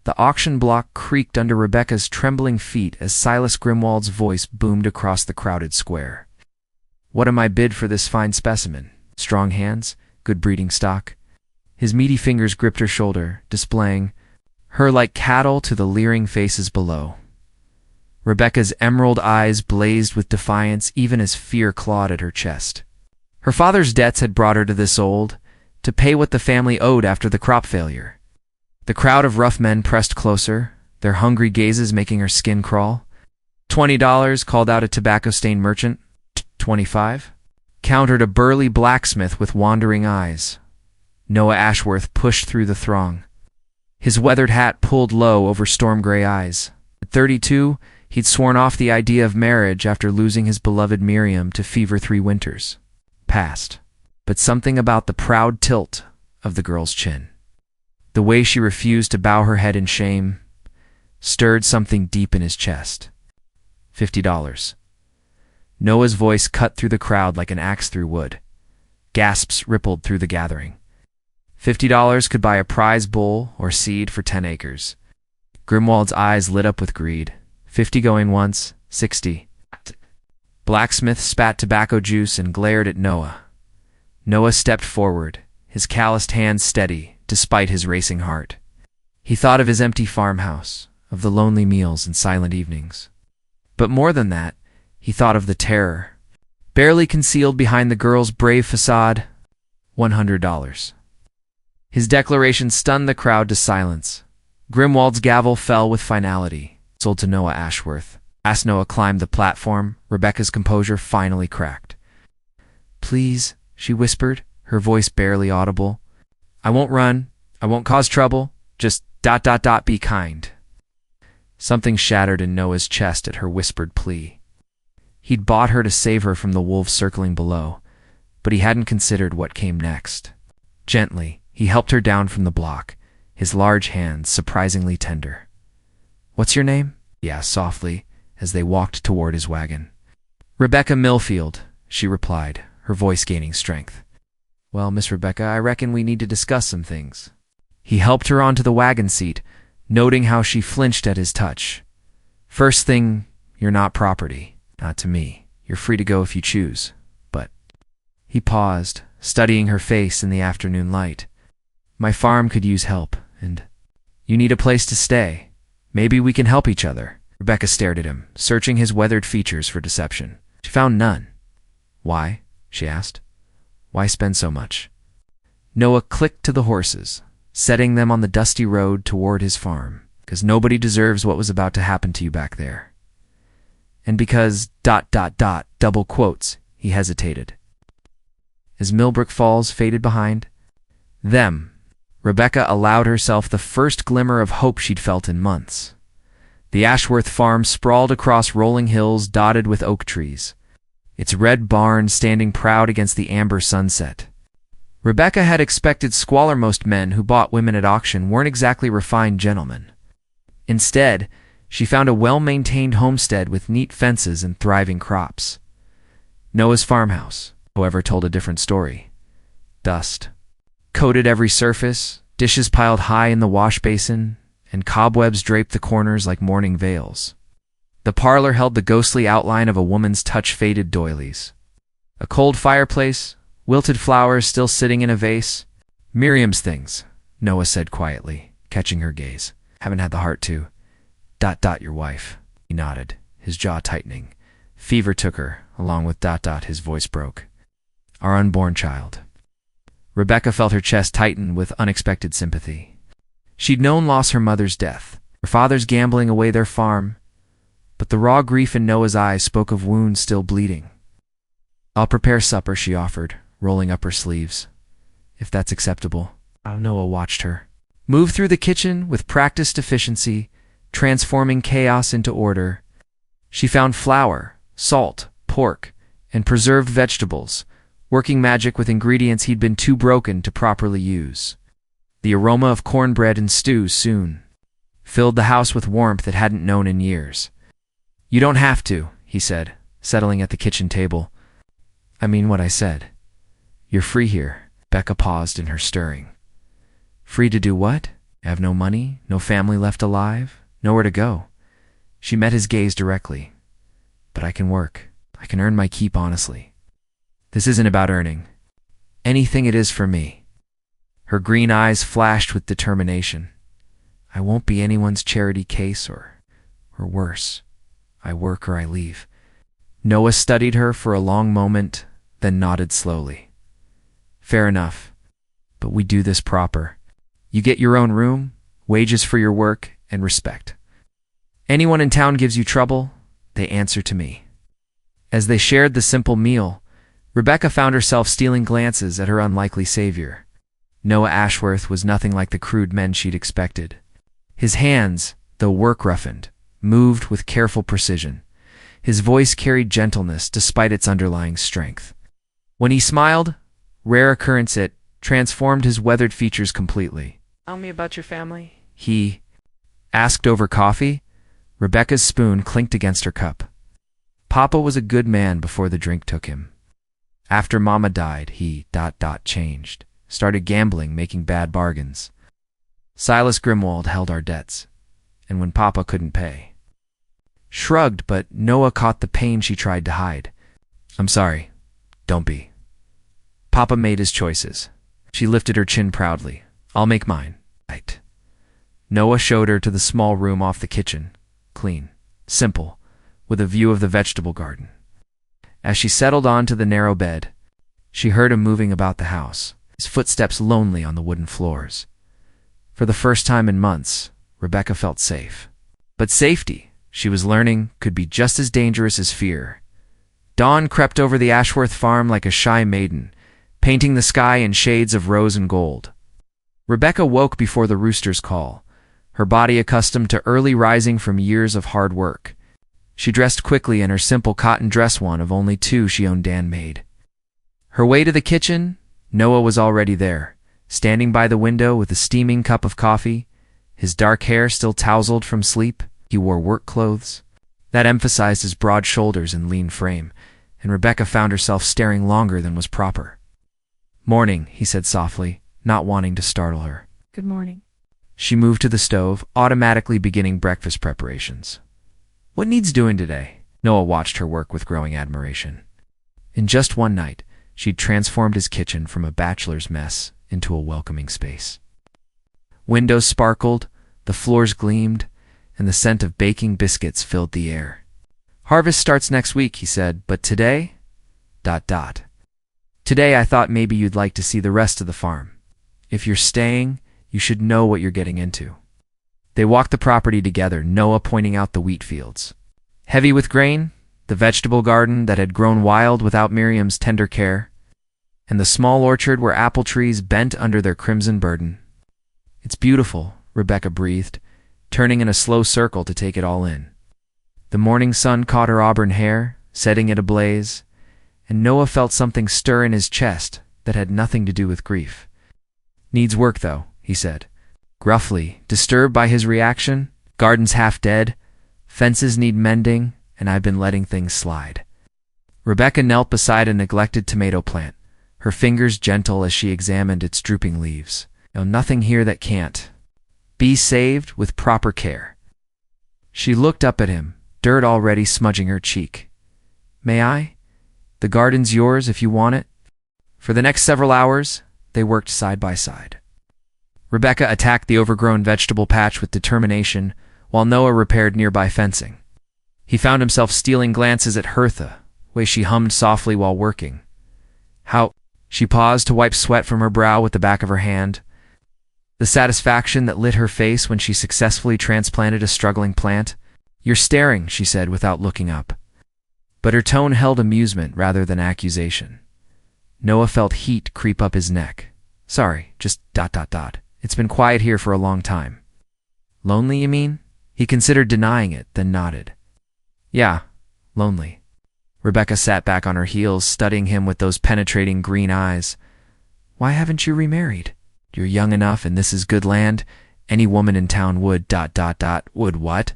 The auction block creaked under Rebecca's trembling feet as Silas Grimwald's voice boomed across the crowded square. "What am I bid for this fine specimen? Strong hands? Good breeding stock?" His meaty fingers gripped her shoulder, displaying her like cattle to the leering faces below. Rebecca's emerald eyes blazed with defiance even as fear clawed at her chest. Her father's debts had brought her to this old, to pay what the family owed after the crop failure. The crowd of rough men pressed closer, their hungry gazes making her skin crawl. $20, called out a tobacco-stained merchant. 25, countered a burly blacksmith with wandering eyes. Noah Ashworth pushed through the throng. His weathered hat pulled low over storm-gray eyes. At 32, he'd sworn off the idea of marriage after losing his beloved Miriam to fever 3 winters past. But something about the proud tilt of the girl's chin, the way she refused to bow her head in shame, stirred something deep in his chest. $50. Noah's voice cut through the crowd like an axe through wood. Gasps rippled through the gathering. $50 could buy a prize bull or seed for 10 acres. Grimwald's eyes lit up with greed. 50 going once, 60. Blacksmith spat tobacco juice and glared at Noah. Noah stepped forward, his calloused hands steady, despite his racing heart. He thought of his empty farmhouse, of the lonely meals and silent evenings. But more than that, he thought of the terror, barely concealed behind the girl's brave facade. $100. His declaration stunned the crowd to silence. Grimwald's gavel fell with finality. Sold to Noah Ashworth. As Noah climbed the platform, Rebecca's composure finally cracked. "Please," she whispered, her voice barely audible. "I won't run. I won't cause trouble. Just ... be kind." Something shattered in Noah's chest at her whispered plea. He'd bought her to save her from the wolves circling below, but he hadn't considered what came next. Gently, he helped her down from the block, his large hands surprisingly tender. "What's your name?" he asked softly as they walked toward his wagon. "Rebecca Millfield," she replied, her voice gaining strength. "Well, Miss Rebecca, I reckon we need to discuss some things." He helped her onto the wagon seat, noting how she flinched at his touch. "First thing, you're not property. Not to me. You're free to go if you choose. But..." He paused, studying her face in the afternoon light. "My farm could use help, and you need a place to stay. Maybe we can help each other." Rebecca stared at him, searching his weathered features for deception. She found none. "Why?" she asked. "Why spend so much?" Noah clicked to the horses, setting them on the dusty road toward his farm. "'Cause nobody deserves what was about to happen to you back there. And because ... double quotes," he hesitated. As Millbrook Falls faded behind them, Rebecca allowed herself the first glimmer of hope she'd felt in months. The Ashworth farm sprawled across rolling hills dotted with oak trees, its red barn standing proud against the amber sunset. Rebecca had expected squalor. Most men who bought women at auction weren't exactly refined gentlemen. Instead, she found a well-maintained homestead with neat fences and thriving crops. Noah's farmhouse, however, told a different story. Dust coated every surface, dishes piled high in the wash basin, and cobwebs draped the corners like mourning veils. The parlor held the ghostly outline of a woman's touch-faded doilies. A cold fireplace, wilted flowers still sitting in a vase. "Miriam's things," Noah said quietly, catching her gaze. "Haven't had the heart to... your wife." He nodded, his jaw tightening. "Fever took her, along with ... his voice broke. "Our unborn child." Rebecca felt her chest tighten with unexpected sympathy. She'd known loss her mother's death, her father's gambling away their farm, but the raw grief in Noah's eyes spoke of wounds still bleeding. "I'll prepare supper," she offered, rolling up her sleeves. "If that's acceptable." Noah watched her move through the kitchen with practiced efficiency, transforming chaos into order. She found flour, salt, pork, and preserved vegetables, working magic with ingredients he'd been too broken to properly use. The aroma of cornbread and stew soon filled the house with warmth it hadn't known in years. "You don't have to," he said, settling at the kitchen table. "I mean what I said. You're free here." Becca paused in her stirring. "Free to do what?" I have no money, no family left alive, nowhere to go. She met his gaze directly. But I can work. I can earn my keep honestly. This isn't about earning. Anything it is for me. Her green eyes flashed with determination. I won't be anyone's charity case or worse. I work or I leave. Noah studied her for a long moment, then nodded slowly. Fair enough. But we do this proper. You get your own room, wages for your work, and respect. Anyone in town gives you trouble, they answer to me. As they shared the simple meal, Rebecca found herself stealing glances at her unlikely savior. Noah Ashworth was nothing like the crude men she'd expected. His hands, though work-roughened, moved with careful precision. His voice carried gentleness despite its underlying strength. When he smiled, rare occurrence, it transformed his weathered features completely. Tell me about your family, he asked over coffee. Rebecca's spoon clinked against her cup. Papa was a good man before the drink took him. After Mama died, he changed, started gambling, making bad bargains. Silas Grimwald held our debts, and when Papa couldn't pay. Shrugged, but Noah caught the pain she tried to hide. I'm sorry. Don't be. Papa made his choices. She lifted her chin proudly. I'll make mine. Right. Noah showed her to the small room off the kitchen. Clean. Simple. With a view of the vegetable garden. As she settled onto the narrow bed, she heard him moving about the house, his footsteps lonely on the wooden floors. For the first time in months, Rebecca felt safe. But safety, she was learning, could be just as dangerous as fear. Dawn crept over the Ashworth farm like a shy maiden, painting the sky in shades of rose and gold. Rebecca woke before the rooster's call, her body accustomed to early rising from years of hard work. She dressed quickly in her simple cotton dress, one of only two she owned Dan made. Her way to the kitchen, Noah was already there, standing by the window with a steaming cup of coffee, his dark hair still tousled from sleep. He wore work clothes. That emphasized his broad shoulders and lean frame, and Rebecca found herself staring longer than was proper. Morning, he said softly, not wanting to startle her. Good morning. She moved to the stove, automatically beginning breakfast preparations. What needs doing today? Noah watched her work with growing admiration. In just one night, she'd transformed his kitchen from a bachelor's mess into a welcoming space. Windows sparkled, the floors gleamed, and the scent of baking biscuits filled the air. Harvest starts next week, he said, but today... Today I thought maybe you'd like to see the rest of the farm. If you're staying, you should know what you're getting into. They walked the property together, Noah pointing out the wheat fields. Heavy with grain, the vegetable garden that had grown wild without Miriam's tender care, and the small orchard where apple trees bent under their crimson burden. It's beautiful, Rebecca breathed, turning in a slow circle to take it all in. The morning sun caught her auburn hair, setting it ablaze, and Noah felt something stir in his chest that had nothing to do with grief. Needs work, though, he said, gruffly, disturbed by his reaction. Garden's half dead, fences need mending, and I've been letting things slide. Rebecca knelt beside a neglected tomato plant, her fingers gentle as she examined its drooping leaves. No, nothing here that can't be saved with proper care. She looked up at him, dirt already smudging her cheek. May I? The garden's yours if you want it. For the next several hours, they worked side by side. Rebecca attacked the overgrown vegetable patch with determination, while Noah repaired nearby fencing. He found himself stealing glances at Hertha, way she hummed softly while working. How... She paused to wipe sweat from her brow with the back of her hand. The satisfaction that lit her face when she successfully transplanted a struggling plant. You're staring, she said without looking up. But her tone held amusement rather than accusation. Noah felt heat creep up his neck. Sorry, just ... It's been quiet here for a long time. Lonely, you mean? He considered denying it, then nodded. Yeah, lonely. Rebecca sat back on her heels, studying him with those penetrating green eyes. Why haven't you remarried? You're young enough and this is good land. Any woman in town would ... Would what?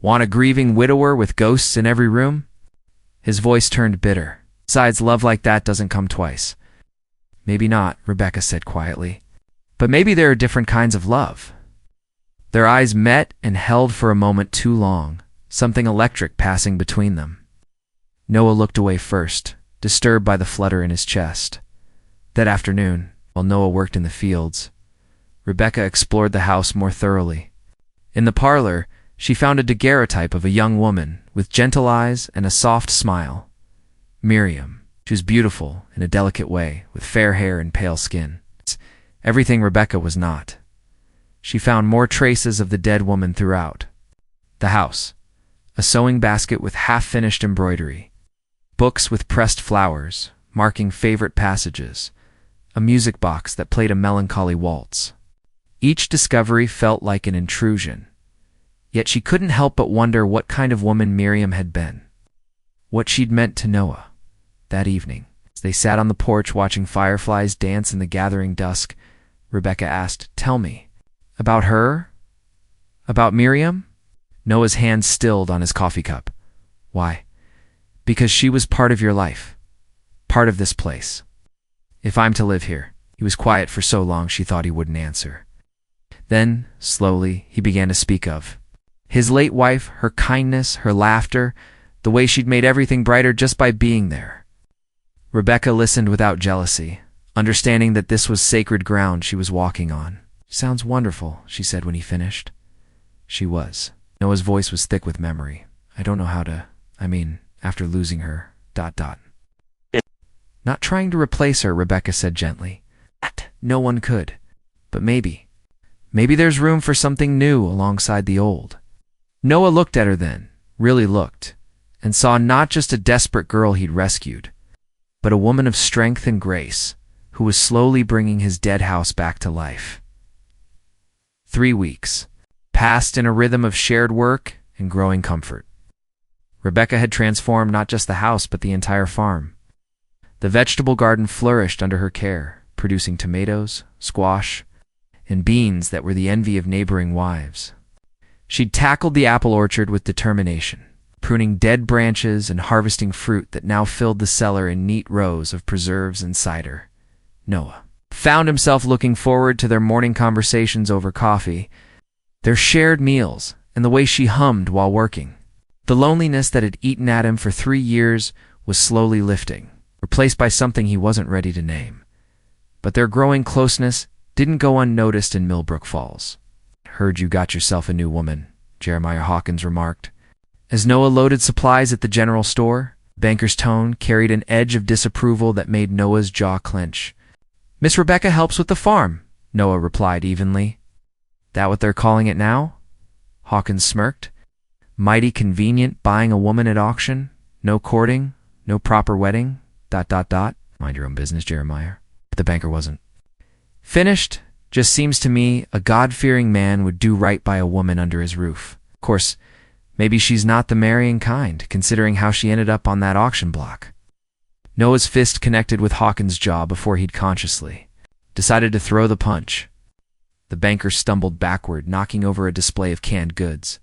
Want a grieving widower with ghosts in every room? His voice turned bitter. Besides, love like that doesn't come twice. Maybe not, Rebecca said quietly. But maybe there are different kinds of love. Their eyes met and held for a moment too long, something electric passing between them. Noah looked away first, disturbed by the flutter in his chest. That afternoon, while Noah worked in the fields, Rebecca explored the house more thoroughly. In the parlor, she found a daguerreotype of a young woman with gentle eyes and a soft smile. Miriam. She was beautiful in a delicate way, with fair hair and pale skin. Everything Rebecca was not. She found more traces of the dead woman throughout. The house. A sewing basket with half-finished embroidery. Books with pressed flowers, marking favorite passages. A music box that played a melancholy waltz. Each discovery felt like an intrusion. Yet she couldn't help but wonder what kind of woman Miriam had been. What she'd meant to Noah. That evening, as they sat on the porch watching fireflies dance in the gathering dusk, Rebecca asked, "Tell me, about her? About Miriam?" Noah's hand stilled on his coffee cup. "Why? Because she was part of your life. Part of this place. If I'm to live here." He was quiet for so long she thought he wouldn't answer. Then, slowly, he began to speak of his late wife, her kindness, her laughter, the way she'd made everything brighter just by being there. Rebecca listened without jealousy, understanding that this was sacred ground she was walking on. "Sounds wonderful," she said when he finished. She was. Noah's voice was thick with memory. "I don't know how to, after losing her, ... Not trying to replace her, Rebecca said gently. No one could. But maybe there's room for something new alongside the old. Noah looked at her then, really looked, and saw not just a desperate girl he'd rescued, but a woman of strength and grace who was slowly bringing his dead house back to life. 3 weeks passed in a rhythm of shared work and growing comfort. Rebecca had transformed not just the house but the entire farm. The vegetable garden flourished under her care, producing tomatoes, squash, and beans that were the envy of neighboring wives. She'd tackled the apple orchard with determination, pruning dead branches and harvesting fruit that now filled the cellar in neat rows of preserves and cider. Noah found himself looking forward to their morning conversations over coffee, their shared meals, and the way she hummed while working. The loneliness that had eaten at him for 3 years was slowly lifting, replaced by something he wasn't ready to name. But their growing closeness didn't go unnoticed in Millbrook Falls. "Heard you got yourself a new woman," Jeremiah Hawkins remarked. As Noah loaded supplies at the general store, banker's tone carried an edge of disapproval that made Noah's jaw clench. "Miss Rebecca helps with the farm," Noah replied evenly. "That what they're calling it now?" Hawkins smirked. "Mighty convenient buying a woman at auction. No courting, no proper wedding, ... Mind your own business, Jeremiah." But the banker wasn't finished. "Just seems to me a God-fearing man would do right by a woman under his roof. Of course, maybe she's not the marrying kind, considering how she ended up on that auction block." Noah's fist connected with Hawkins' jaw before he'd consciously decided to throw the punch. The banker stumbled backward, knocking over a display of canned goods.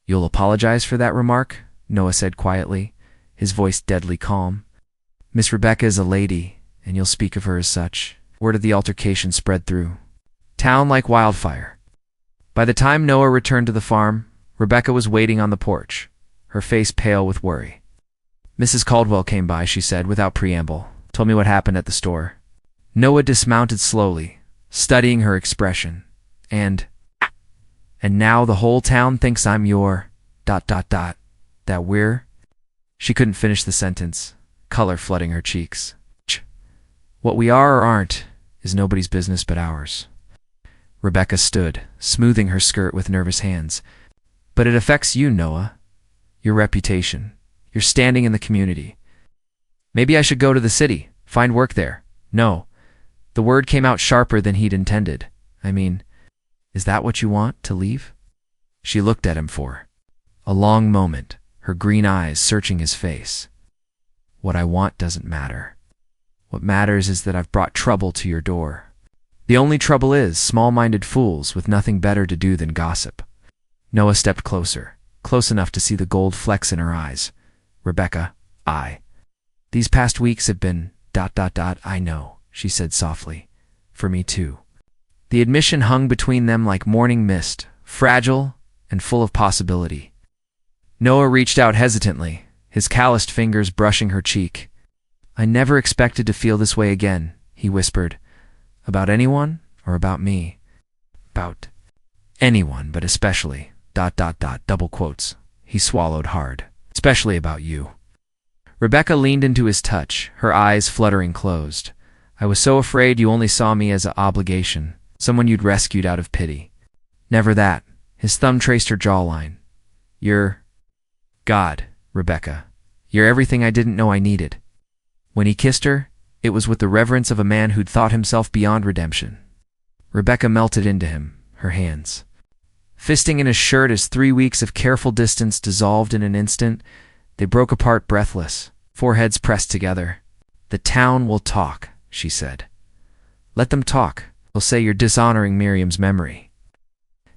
"You'll apologize for that remark?" Noah said quietly, his voice deadly calm. "Miss Rebecca is a lady, and you'll speak of her as such." Word of the altercation spread through town like wildfire. By the time Noah returned to the farm, Rebecca was waiting on the porch, her face pale with worry. "Mrs. Caldwell came by," she said without preamble, "told me what happened at the store." Noah dismounted slowly, studying her expression. And now the whole town thinks I'm your ... That we're..." She couldn't finish the sentence, color flooding her cheeks. "What we are or aren't is nobody's business but ours." Rebecca stood, smoothing her skirt with nervous hands. "But it affects you, Noah. Your reputation, your standing in the community. Maybe I should go to the city, find work there." "No." The word came out sharper than he'd intended. Is that what you want, to leave?" She looked at him for a long moment, her green eyes searching his face. "What I want doesn't matter. What matters is that I've brought trouble to your door. The only trouble is small-minded fools with nothing better to do than gossip." Noah stepped closer, close enough to see the gold flecks in her eyes. "Rebecca, these past weeks have been ... I know," she said softly. "For me too. The admission hung between them like morning mist, fragile and full of possibility. Noah reached out hesitantly, his calloused fingers brushing her cheek. "I never expected to feel this way again," he whispered. "About anyone or about me?" "About anyone, but especially, double quotes." He swallowed hard. "Especially about you." Rebecca leaned into his touch, her eyes fluttering closed. "I was so afraid you only saw me as an obligation, someone you'd rescued out of pity." "Never that." His thumb traced her jawline. "You're God, Rebecca. You're everything I didn't know I needed." When he kissed her, it was with the reverence of a man who'd thought himself beyond redemption. Rebecca melted into him, her hands fisting in his shirt as 3 weeks of careful distance dissolved in an instant. They broke apart breathless, foreheads pressed together. "The town will talk," she said. "Let them talk. They'll say you're dishonoring Miriam's memory."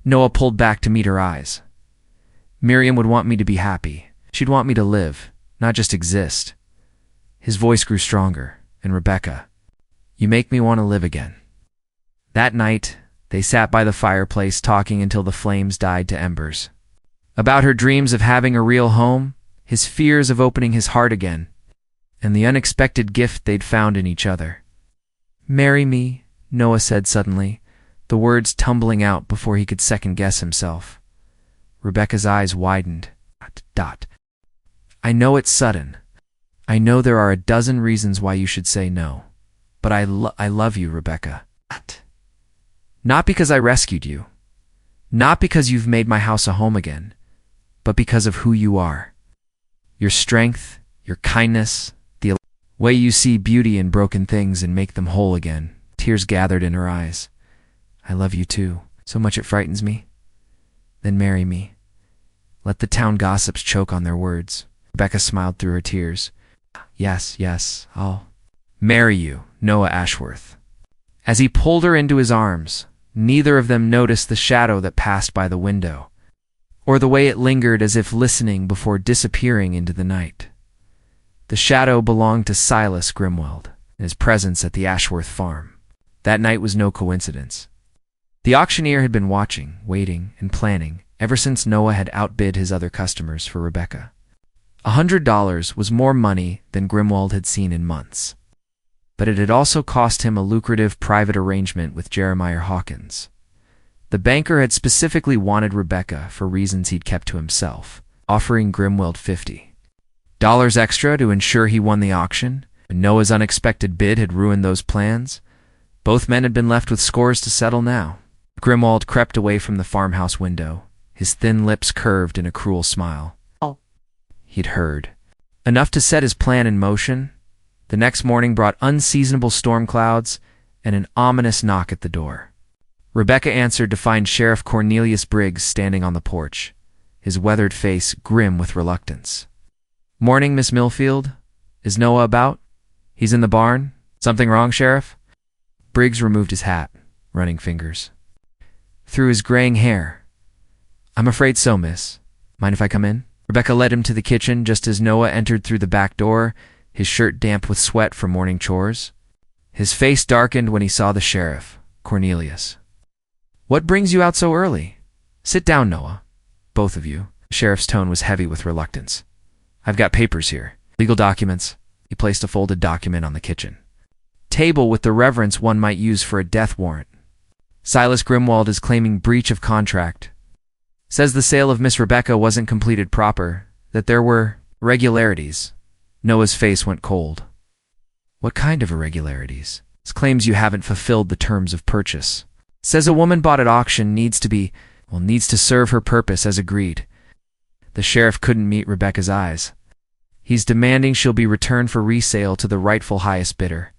Noah pulled back to meet her eyes. "Miriam would want me to be happy. She'd want me to live, not just exist." His voice grew stronger, and "Rebecca, you make me want to live again." That night, they sat by the fireplace talking until the flames died to embers. About her dreams of having a real home, his fears of opening his heart again, and the unexpected gift they'd found in each other. "Marry me," Noah said suddenly, the words tumbling out before he could second-guess himself. Rebecca's eyes widened. "I know it's sudden. I know there are a dozen reasons why you should say no. But I love you, Rebecca. Not because I rescued you. Not because you've made my house a home again. But because of who you are. Your strength, your kindness, the way you see beauty in broken things and make them whole again." Tears gathered in her eyes. "I love you too, so much it frightens me." "Then marry me. Let the town gossips choke on their words." Rebecca smiled through her tears. Yes, I'll marry you, Noah Ashworth." As he pulled her into his arms, neither of them noticed the shadow that passed by the window, or the way it lingered as if listening before disappearing into the night. The shadow belonged to Silas Grimwald and his presence at the Ashworth farm. That night was no coincidence. The auctioneer had been watching, waiting, and planning ever since Noah had outbid his other customers for Rebecca. $100 was more money than Grimwald had seen in months. But it had also cost him a lucrative private arrangement with Jeremiah Hawkins. The banker had specifically wanted Rebecca for reasons he'd kept to himself, offering Grimwald $50 extra to ensure he won the auction, and Noah's unexpected bid had ruined those plans. Both men had been left with scores to settle now. Grimwald crept away from the farmhouse window, his thin lips curved in a cruel smile. He'd heard enough to set his plan in motion. The next morning brought unseasonable storm clouds and an ominous knock at the door. Rebecca answered to find Sheriff Cornelius Briggs standing on the porch, his weathered face grim with reluctance. "Morning, Miss Millfield. Is Noah about?" "He's in the barn. Something wrong, Sheriff?" Briggs removed his hat, running fingers through his graying hair. "I'm afraid so, miss. Mind if I come in?" Rebecca led him to the kitchen just as Noah entered through the back door, his shirt damp with sweat from morning chores. His face darkened when he saw the sheriff, Cornelius. "What brings you out so early? Sit down, Noah. Both of you." The sheriff's tone was heavy with reluctance. "I've got papers here. Legal documents." He placed a folded document on the kitchen table with the reverence one might use for a death warrant. "Silas Grimwald is claiming breach of contract. Says the sale of Miss Rebecca wasn't completed proper, that there were irregularities." Noah's face went cold. "What kind of irregularities?" "Claims you haven't fulfilled the terms of purchase. Says a woman bought at auction needs to serve her purpose as agreed." The sheriff couldn't meet Rebecca's eyes. "He's demanding she'll be returned for resale to the rightful highest bidder."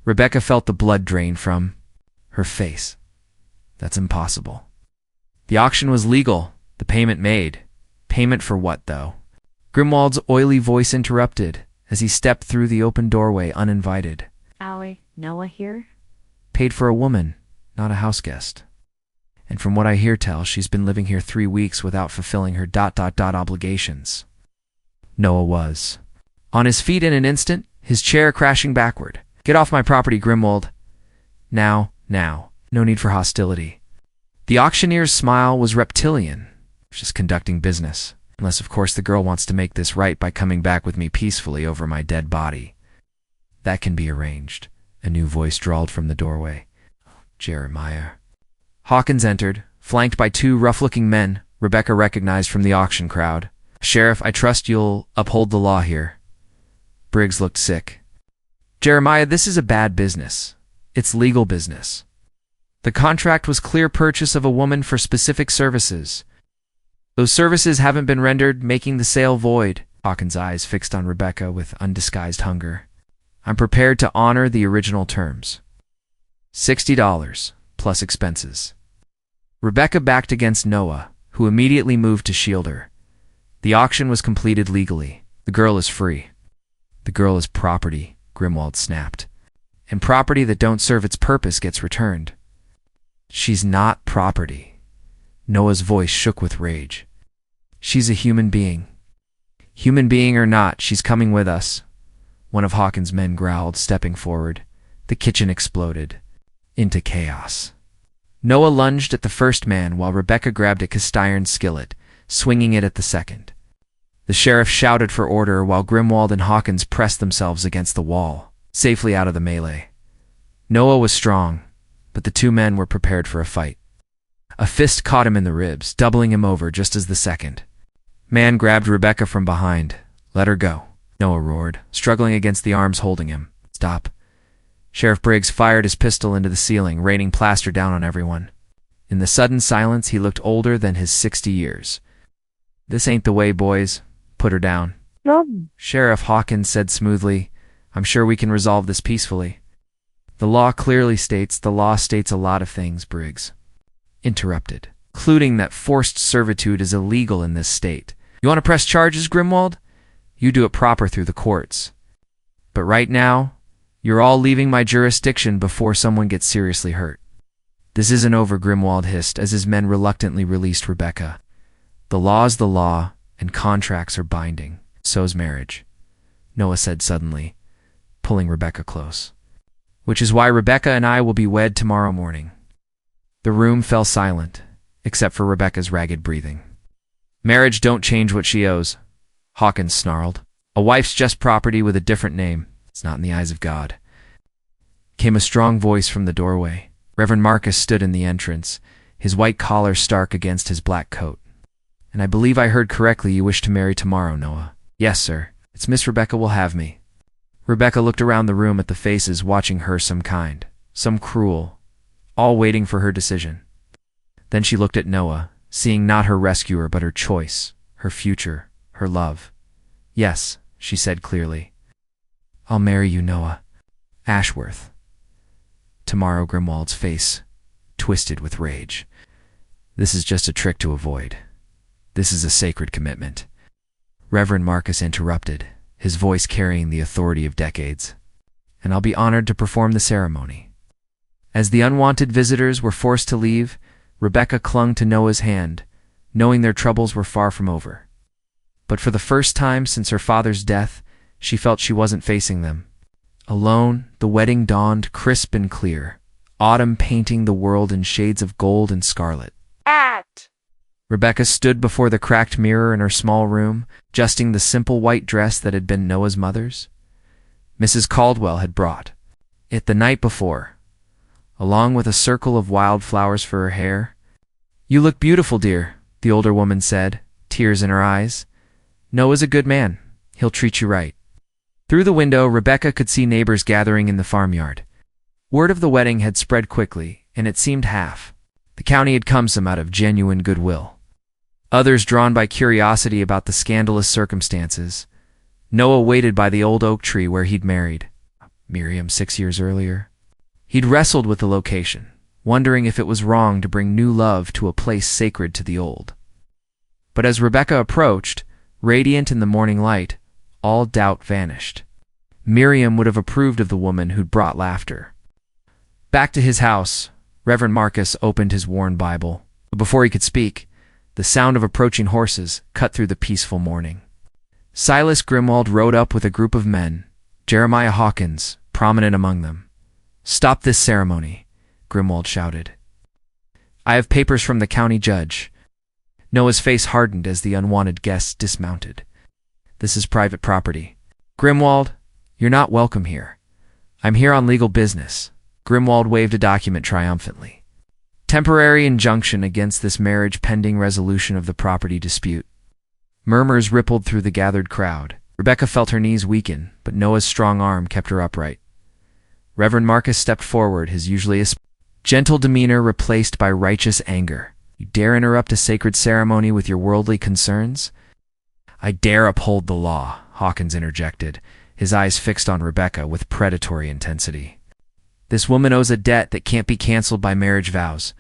Rebecca felt the blood drain from her face. "That's impossible." "The auction was legal, the payment made." "Payment for what, though?" Grimwald's oily voice interrupted as he stepped through the open doorway uninvited. "Owie, Noah here?" "Paid for a woman, not a house guest. And from what I hear tell, she's been living here 3 weeks without fulfilling her obligations." Noah was on his feet in an instant, his chair crashing backward. "Get off my property, Grimwald." Now. No need for hostility. The auctioneer's smile was reptilian, just conducting business. Unless, of course, the girl wants to make this right by coming back with me peacefully over my dead body. That can be arranged, a new voice drawled from the doorway. Jeremiah. Hawkins entered, flanked by two rough-looking men Rebecca recognized from the auction crowd. Sheriff, I trust you'll uphold the law here. Briggs looked sick. Jeremiah, this is a bad business. It's legal business. The contract was clear purchase of a woman for specific services. Those services haven't been rendered, making the sale void. Hawkins' eyes fixed on Rebecca with undisguised hunger. I'm prepared to honor the original terms. $60, plus expenses. Rebecca backed against Noah, who immediately moved to shield her. The auction was completed legally. The girl is free. The girl is property, Grimwald snapped. And property that don't serve its purpose gets returned. She's not property. Noah's voice shook with rage. She's a human being. Human being or not, she's coming with us. One of Hawkins' men growled, stepping forward. The kitchen exploded into chaos. Noah lunged at the first man while Rebecca grabbed a cast iron skillet, swinging it at the second. The sheriff shouted for order while Grimwald and Hawkins pressed themselves against the wall, safely out of the melee. Noah was strong, but the two men were prepared for a fight. A fist caught him in the ribs, doubling him over just as the second man grabbed Rebecca from behind. Let her go, Noah roared, struggling against the arms holding him. Stop. Sheriff Briggs fired his pistol into the ceiling, raining plaster down on everyone. In the sudden silence, he looked older than his 60 years. This ain't the way, boys. Put her down. No. Sheriff Hawkins said smoothly, I'm sure we can resolve this peacefully. The law clearly states a lot of things, Briggs interrupted, including that forced servitude is illegal in this state. You want to press charges, Grimwald? You do it proper through the courts. But right now, you're all leaving my jurisdiction before someone gets seriously hurt. This isn't over, Grimwald hissed as his men reluctantly released Rebecca. The law's the law, and contracts are binding. So's marriage, Noah said suddenly, pulling Rebecca close. Which is why Rebecca and I will be wed tomorrow morning. The room fell silent, except for Rebecca's ragged breathing. Marriage don't change what she owes, Hawkins snarled. A wife's just property with a different name. It's not in the eyes of God. Came a strong voice from the doorway. Reverend Marcus stood in the entrance, his white collar stark against his black coat. And I believe I heard correctly you wish to marry tomorrow, Noah. Yes, sir. It's Miss Rebecca will have me. Rebecca looked around the room at the faces watching her, some kind, some cruel, all waiting for her decision. Then she looked at Noah, seeing not her rescuer but her choice, her future, her love. Yes, she said clearly. I'll marry you, Noah. Ashworth. Tomorrow, Grimwald's face twisted with rage. This is just a trick to avoid. This is a sacred commitment. Reverend Marcus interrupted, his voice carrying the authority of decades. And I'll be honored to perform the ceremony. As the unwanted visitors were forced to leave, Rebecca clung to Noah's hand, knowing their troubles were far from over. But for the first time since her father's death, she felt she wasn't facing them. Alone, the wedding dawned crisp and clear, autumn painting the world in shades of gold and scarlet. Act! Rebecca stood before the cracked mirror in her small room, adjusting the simple white dress that had been Noah's mother's. Mrs. Caldwell had brought it the night before, along with a circle of wildflowers for her hair. You look beautiful, dear, the older woman said, tears in her eyes. Noah's a good man. He'll treat you right. Through the window, Rebecca could see neighbors gathering in the farmyard. Word of the wedding had spread quickly, and it seemed half. The county had come some out of genuine goodwill. Others drawn by curiosity about the scandalous circumstances. Noah waited by the old oak tree where he'd married Miriam 6 years earlier. He'd wrestled with the location, wondering if it was wrong to bring new love to a place sacred to the old. But as Rebecca approached, radiant in the morning light, all doubt vanished. Miriam would have approved of the woman who'd brought laughter. Back to his house, Reverend Marcus opened his worn Bible. But before he could speak, the sound of approaching horses cut through the peaceful morning. Silas Grimwald rode up with a group of men, Jeremiah Hawkins prominent among them. Stop this ceremony, Grimwald shouted. I have papers from the county judge. Noah's face hardened as the unwanted guests dismounted. This is private property. Grimwald, you're not welcome here. I'm here on legal business. Grimwald waved a document triumphantly. Temporary injunction against this marriage pending resolution of the property dispute. Murmurs rippled through the gathered crowd. Rebecca felt her knees weaken, but Noah's strong arm kept her upright. Reverend Marcus stepped forward, his usually gentle demeanor replaced by righteous anger. You dare interrupt a sacred ceremony with your worldly concerns? I dare uphold the law, Hawkins interjected, his eyes fixed on Rebecca with predatory intensity. This woman owes a debt that can't be canceled by marriage vows,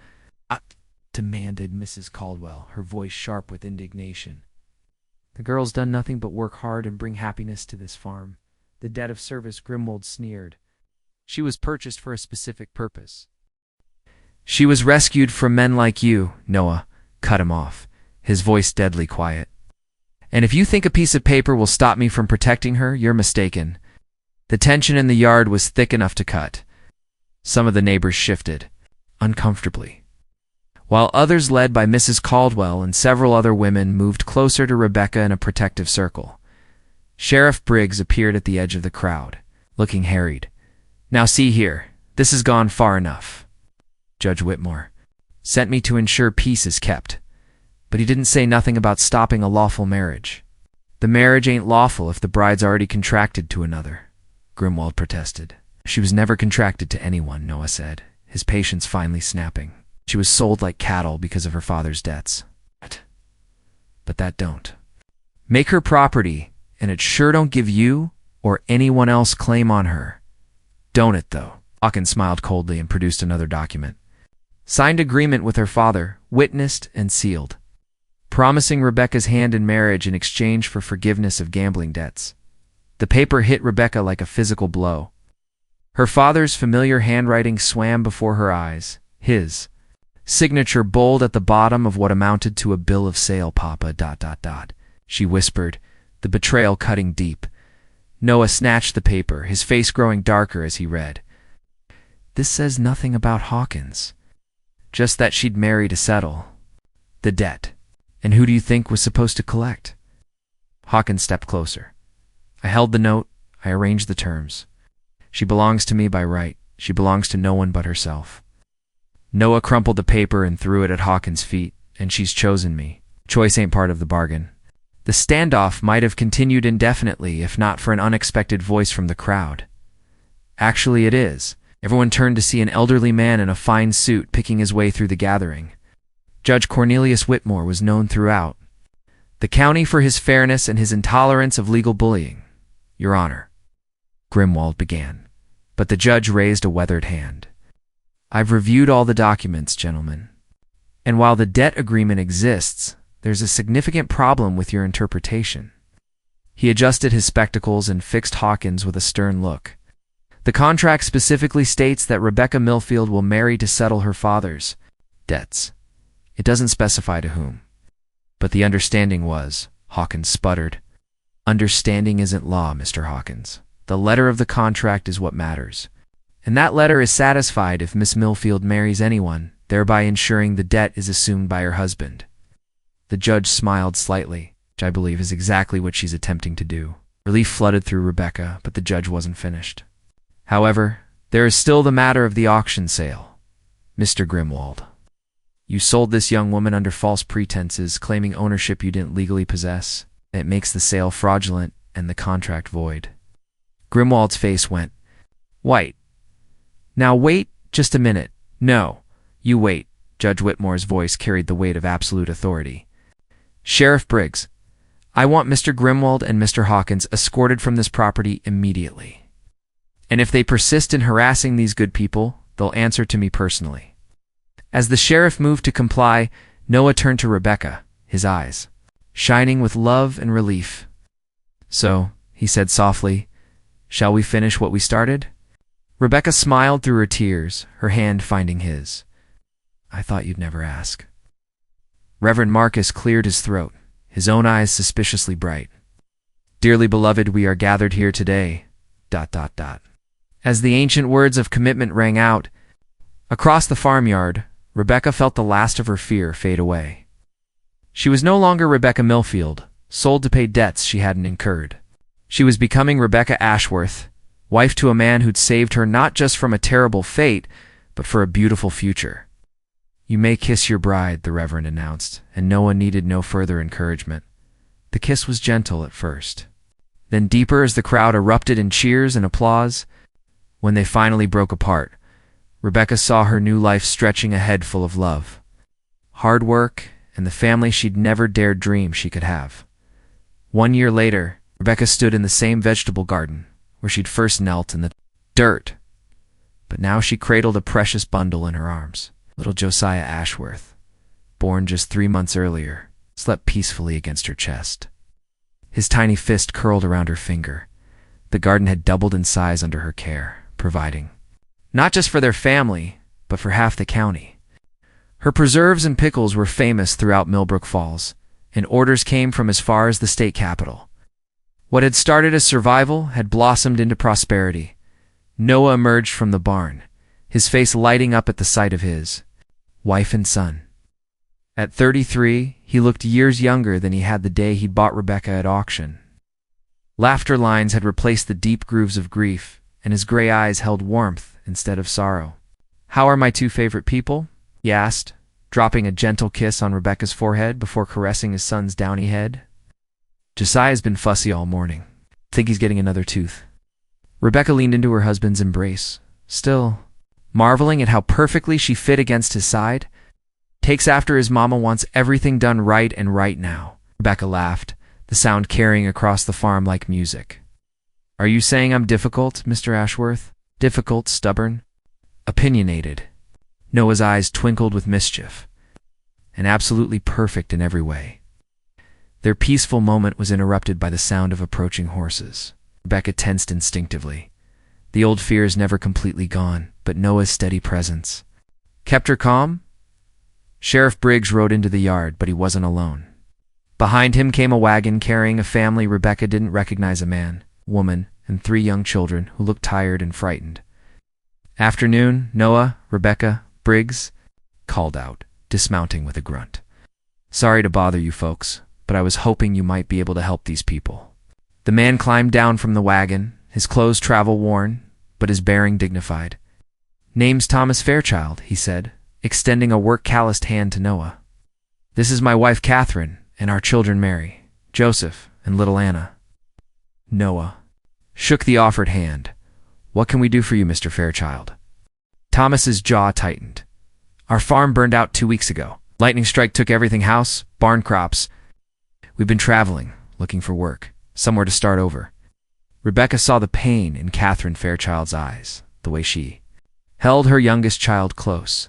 demanded Mrs. Caldwell, her voice sharp with indignation. The girl's done nothing but work hard and bring happiness to this farm. The debt of service, Grimwald sneered. She was purchased for a specific purpose. She was rescued from men like you, Noah cut him off, his voice deadly quiet. And if you think a piece of paper will stop me from protecting her, you're mistaken. The tension in the yard was thick enough to cut. Some of the neighbors shifted, uncomfortably, while others led by Mrs. Caldwell and several other women moved closer to Rebecca in a protective circle. Sheriff Briggs appeared at the edge of the crowd, looking harried. Now see here, this has gone far enough. Judge Whitmore sent me to ensure peace is kept, but he didn't say nothing about stopping a lawful marriage. The marriage ain't lawful if the bride's already contracted to another, Grimwald protested. She was never contracted to anyone, Noah said, his patience finally snapping. She was sold like cattle because of her father's debts. But that don't make her property, and it sure don't give you or anyone else claim on her. Don't it, though? Hawkins smiled coldly and produced another document. Signed agreement with her father, witnessed and sealed, promising Rebecca's hand in marriage in exchange for forgiveness of gambling debts. The paper hit Rebecca like a physical blow. Her father's familiar handwriting swam before her eyes, his signature bold at the bottom of what amounted to a bill of sale, Papa, ... She whispered, the betrayal cutting deep. Noah snatched the paper, his face growing darker as he read. This says nothing about Hawkins. Just that she'd marry to settle the debt. And who do you think was supposed to collect? Hawkins stepped closer. I held the note. I arranged the terms. She belongs to me by right. She belongs to no one but herself. Noah crumpled the paper and threw it at Hawkins' feet, and she's chosen me. Choice ain't part of the bargain. The standoff might have continued indefinitely if not for an unexpected voice from the crowd. Actually, it is. Everyone turned to see an elderly man in a fine suit picking his way through the gathering. Judge Cornelius Whitmore was known throughout the county for his fairness and his intolerance of legal bullying. Your Honor, Grimwald began, but the judge raised a weathered hand. I've reviewed all the documents, gentlemen, and while the debt agreement exists, there's a significant problem with your interpretation. He adjusted his spectacles and fixed Hawkins with a stern look. The contract specifically states that Rebecca Millfield will marry to settle her father's debts. It doesn't specify to whom. But the understanding was, Hawkins sputtered. Understanding isn't law, Mr. Hawkins. The letter of the contract is what matters. And that letter is satisfied if Miss Millfield marries anyone, thereby ensuring the debt is assumed by her husband. The judge smiled slightly, which I believe is exactly what she's attempting to do. Relief flooded through Rebecca, but the judge wasn't finished. However, there is still the matter of the auction sale. Mr. Grimwald, you sold this young woman under false pretenses, claiming ownership you didn't legally possess. It makes the sale fraudulent and the contract void. Grimwald's face went white. Now wait just a minute. No, you wait. Judge Whitmore's voice carried the weight of absolute authority. Sheriff Briggs, I want Mr. Grimwald and Mr. Hawkins escorted from this property immediately. And if they persist in harassing these good people, they'll answer to me personally. As the sheriff moved to comply, Noah turned to Rebecca, his eyes shining with love and relief. So, he said softly, shall we finish what we started? Rebecca smiled through her tears, her hand finding his. I thought you'd never ask. Reverend Marcus cleared his throat, his own eyes suspiciously bright. Dearly beloved, we are gathered here today, ... As the ancient words of commitment rang out, Across the farmyard, Rebecca felt the last of her fear fade away. She was no longer Rebecca Millfield, sold to pay debts she hadn't incurred. She was becoming Rebecca Ashworth, wife to a man who'd saved her not just from a terrible fate, but for a beautiful future. "You may kiss your bride," the Reverend announced, and Noah needed no further encouragement. The kiss was gentle at first, then deeper as the crowd erupted in cheers and applause. When they finally broke apart, Rebecca saw her new life stretching ahead, full of love, hard work, and the family she'd never dared dream she could have. 1 year later, Rebecca stood in the same vegetable garden where she'd first knelt in the dirt, but now she cradled a precious bundle in her arms. Little Josiah Ashworth, born just 3 months earlier, slept peacefully against her chest. His tiny fist curled around her finger. The garden had doubled in size under her care, providing not just for their family, but for half the county. Her preserves and pickles were famous throughout Millbrook Falls, and orders came from as far as the state capitol. What had started as survival had blossomed into prosperity. Noah emerged from the barn, his face lighting up at the sight of his wife and son. At 33, he looked years younger than he had the day he'd bought Rebecca at auction. Laughter lines had replaced the deep grooves of grief, and his gray eyes held warmth instead of sorrow. "How are my two favorite people?" he asked, dropping a gentle kiss on Rebecca's forehead before caressing his son's downy head. "Josiah's been fussy all morning. Think he's getting another tooth." Rebecca leaned into her husband's embrace, still marveling at how perfectly she fit against his side. "Takes after his mama, wants everything done right and right now," Rebecca laughed, the sound carrying across the farm like music. "Are you saying I'm difficult, Mr. Ashworth? Difficult, stubborn, opinionated?" Noah's eyes twinkled with mischief. "And absolutely perfect in every way." Their peaceful moment was interrupted by the sound of approaching horses. Rebecca tensed instinctively. The old fears never completely gone, but Noah's steady presence kept her calm. Sheriff Briggs rode into the yard, but he wasn't alone. Behind him came a wagon carrying a family Rebecca didn't recognize, a man, woman, and 3 young children who looked tired and frightened. "Afternoon, Noah, Rebecca, Briggs," called out, dismounting with a grunt. "Sorry to bother you folks, but I was hoping you might be able to help these people." The man climbed down from the wagon, his clothes travel-worn, but his bearing dignified. "Name's Thomas Fairchild," he said, extending a work-calloused hand to Noah. "This is my wife Catherine, and our children Mary, Joseph, and little Anna." Noah shook the offered hand. "What can we do for you, Mr. Fairchild?" Thomas's jaw tightened. "Our farm burned out 2 weeks ago. Lightning strike took everything, house, barn, crops. We've been traveling, looking for work, somewhere to start over." Rebecca saw the pain in Catherine Fairchild's eyes, the way she held her youngest child close.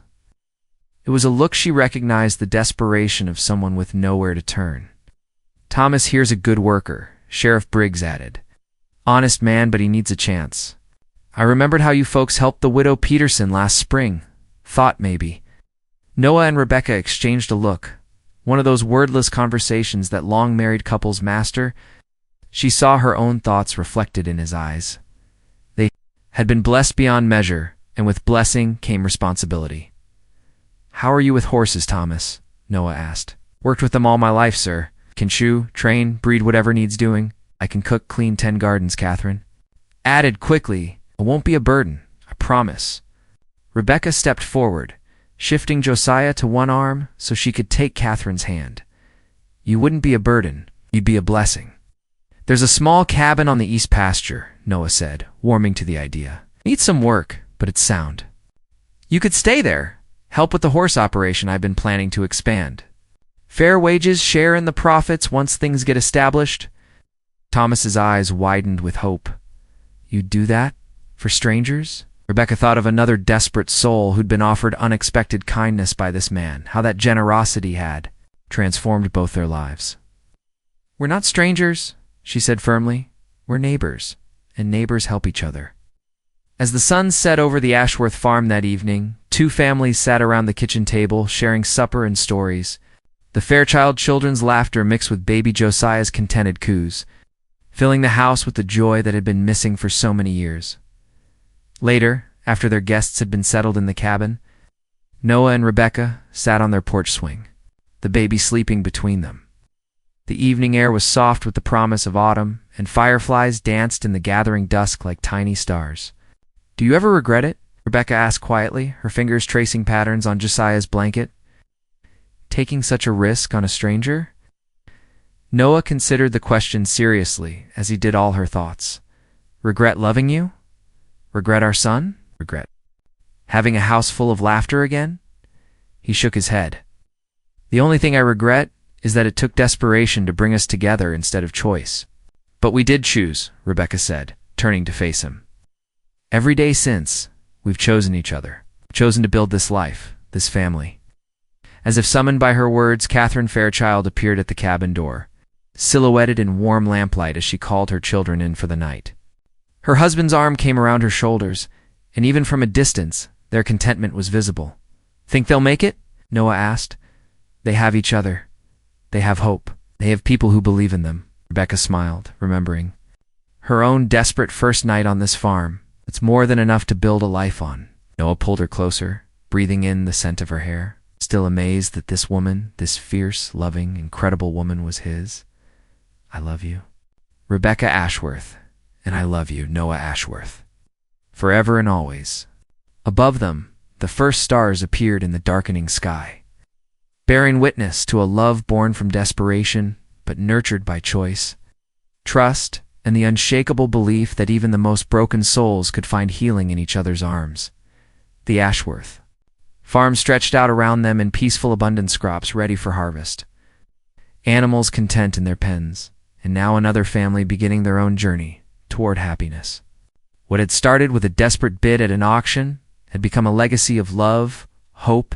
It was a look she recognized, the desperation of someone with nowhere to turn. "Thomas here's a good worker," Sheriff Briggs added. "Honest man, but he needs a chance. I remembered how you folks helped the widow Peterson last spring. Thought maybe." Noah and Rebecca exchanged a look, one of those wordless conversations that long-married couples master. She saw her own thoughts reflected in his eyes. They had been blessed beyond measure, and with blessing came responsibility. "How are you with horses, Thomas?" Noah asked. "Worked with them all my life, sir. Can shoe, train, breed whatever needs doing. I can cook, clean 10 gardens," Catherine added quickly. "It won't be a burden, I promise." Rebecca stepped forward, shifting Josiah to one arm so she could take Catherine's hand. "You wouldn't be a burden, you'd be a blessing." "There's a small cabin on the east pasture," Noah said, warming to the idea. "Needs some work, but it's sound. You could stay there, help with the horse operation I've been planning to expand. Fair wages, share in the profits once things get established." Thomas's eyes widened with hope. "You'd do that? For strangers?" Rebecca thought of another desperate soul who'd been offered unexpected kindness by this man, how that generosity had transformed both their lives. "We're not strangers," she said firmly. "We're neighbors, and neighbors help each other." As the sun set over the Ashworth farm that evening, 2 families sat around the kitchen table, sharing supper and stories. The Fairchild children's laughter mixed with baby Josiah's contented coos, filling the house with the joy that had been missing for so many years. Later, after their guests had been settled in the cabin, Noah and Rebecca sat on their porch swing, the baby sleeping between them. The evening air was soft with the promise of autumn, and fireflies danced in the gathering dusk like tiny stars. "Do you ever regret it?" Rebecca asked quietly, her fingers tracing patterns on Josiah's blanket. "Taking such a risk on a stranger?" Noah considered the question seriously, as he did all her thoughts. "Regret loving you? Regret our son? Regret having a house full of laughter again?" He shook his head. "The only thing I regret is that it took desperation to bring us together instead of choice." "But we did choose," Rebecca said, turning to face him. "Every day since, we've chosen each other, chosen to build this life, this family." As if summoned by her words, Catherine Fairchild appeared at the cabin door, silhouetted in warm lamplight as she called her children in for the night. Her husband's arm came around her shoulders, and even from a distance, their contentment was visible. "Think they'll make it?" Noah asked. "They have each other. They have hope. They have people who believe in them." Rebecca smiled, remembering her own desperate first night on this farm. "It's more than enough to build a life on." Noah pulled her closer, breathing in the scent of her hair, still amazed that this woman, this fierce, loving, incredible woman, was his. "I love you, Rebecca Ashworth, and I love you, Noah Ashworth. Forever and always." Above them, the first stars appeared in the darkening sky, bearing witness to a love born from desperation, but nurtured by choice, trust, and the unshakable belief that even the most broken souls could find healing in each other's arms. The Ashworth farm stretched out around them in peaceful abundance, crops ready for harvest, animals content in their pens, and now another family beginning their own journey toward happiness. What had started with a desperate bid at an auction had become a legacy of love, hope,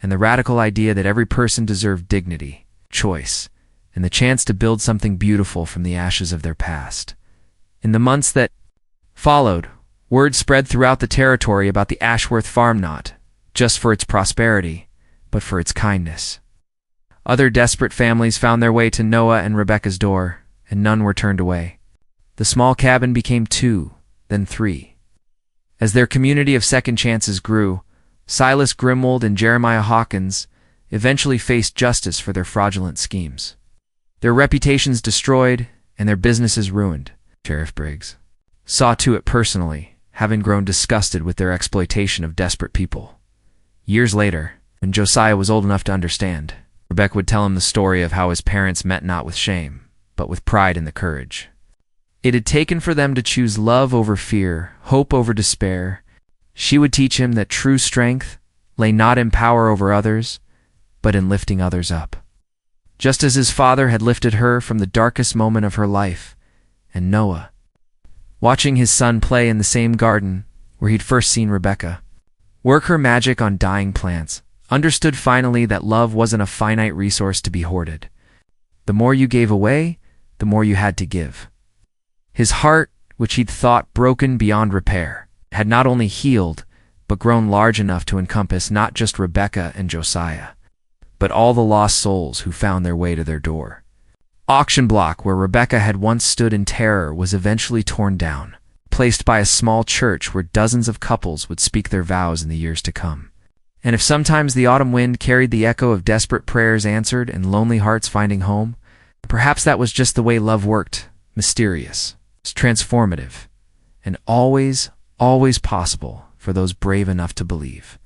and the radical idea that every person deserved dignity, choice, and the chance to build something beautiful from the ashes of their past. In the months that followed, word spread throughout the territory about the Ashworth farm, not just for its prosperity, but for its kindness. Other desperate families found their way to Noah and Rebecca's door, and none were turned away. The small cabin became 2, then 3. As their community of second chances grew, Silas Grimwold and Jeremiah Hawkins eventually faced justice for their fraudulent schemes. Their reputations destroyed and their businesses ruined. Sheriff Briggs saw to it personally, having grown disgusted with their exploitation of desperate people. Years later, when Josiah was old enough to understand, Rebecca would tell him the story of how his parents met not with shame, but with pride in the courage it had taken for them to choose love over fear, hope over despair. She would teach him that true strength lay not in power over others, but in lifting others up. Just as his father had lifted her from the darkest moment of her life, and Noah, watching his son play in the same garden where he'd first seen Rebecca work her magic on dying plants, understood finally that love wasn't a finite resource to be hoarded. The more you gave away, the more you had to give. His heart, which he'd thought broken beyond repair, had not only healed, but grown large enough to encompass not just Rebecca and Josiah, but all the lost souls who found their way to their door. Auction block where Rebecca had once stood in terror was eventually torn down, placed by a small church where dozens of couples would speak their vows in the years to come. And if sometimes the autumn wind carried the echo of desperate prayers answered and lonely hearts finding home, perhaps that was just the way love worked, mysterious, transformative, and always, always possible for those brave enough to believe.